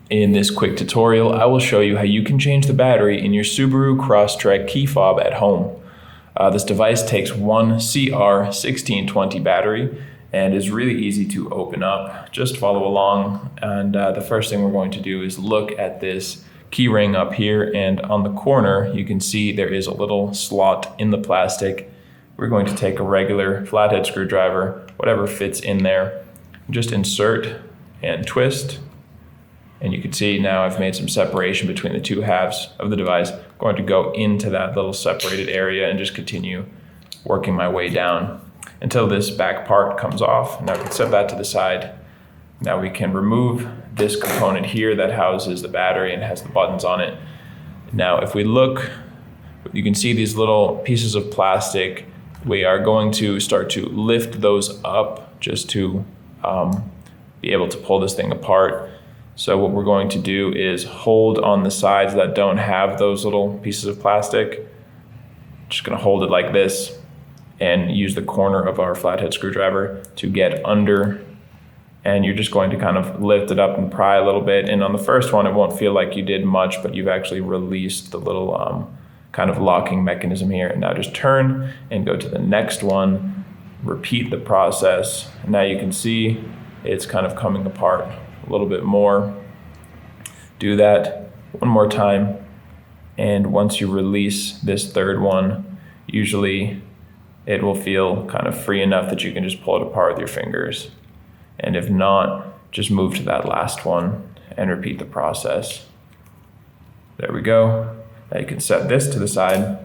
In this quick tutorial, I will show you how you can change the battery in your Subaru Crosstrek key fob at home. This device takes one CR1620 battery and is really easy to open up. Just follow along, and the first thing we're going to do is look at this key ring up here, and on the corner you can see there is a little slot in the plastic. We're going to take a regular flathead screwdriver, whatever fits in there, just insert and twist. And you can see now I've made some separation between the two halves of the device. I'm going to go into that little separated area and just continue working my way down until this back part comes off. Now we can set that to the side. Now we can remove this component here that houses the battery and has the buttons on it. Now if we look, you can see these little pieces of plastic. We are going to start to lift those up just to be able to pull this thing apart. So what we're going to do is hold on the sides that don't have those little pieces of plastic. Just gonna hold it like this and use the corner of our flathead screwdriver to get under. And you're just going to kind of lift it up and pry a little bit. And on the first one, it won't feel like you did much, but you've actually released the little kind of locking mechanism here. And now just turn and go to the next one, repeat the process. And now you can see it's kind of coming apart a little bit more. Do that one more time, and once you release this third one, usually it will feel kind of free enough that you can just pull it apart with your fingers. And if not, just move to that last one and repeat the process. There we go. Now you can set this to the side,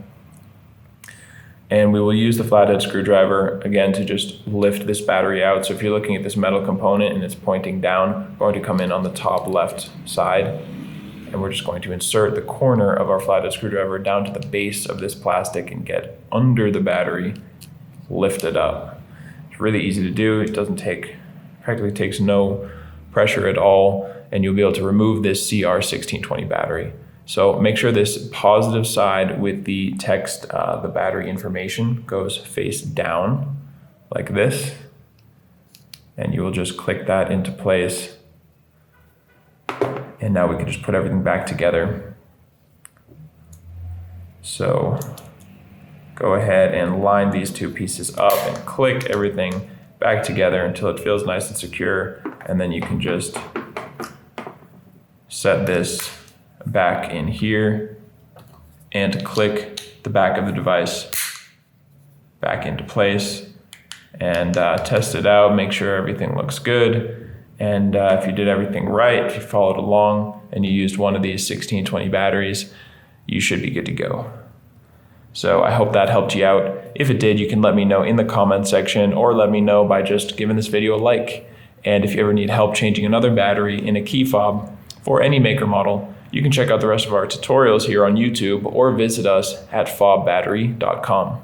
and we will use the flathead screwdriver again to just lift this battery out. So if you're looking at this metal component and it's pointing down, we're going to come in on the top left side, and we're just going to insert the corner of our flathead screwdriver down to the base of this plastic and get under the battery, lift it up. It's really easy to do. It practically takes no pressure at all, and you'll be able to remove this CR1620 battery. So make sure this positive side with the text, the battery information, goes face down like this. And you will just click that into place. And now we can just put everything back together. So go ahead and line these two pieces up and click everything back together until it feels nice and secure. And then you can just set this back in here and click the back of the device back into place and test it out, make sure everything looks good. And if you did everything right, if you followed along and you used one of these 1620 batteries, you should be good to go. So I hope that helped you out. If it did, you can let me know in the comment section, or let me know by just giving this video a like. And if you ever need help changing another battery in a key fob for any maker model, you can check out the rest of our tutorials here on YouTube or visit us at fobbattery.com.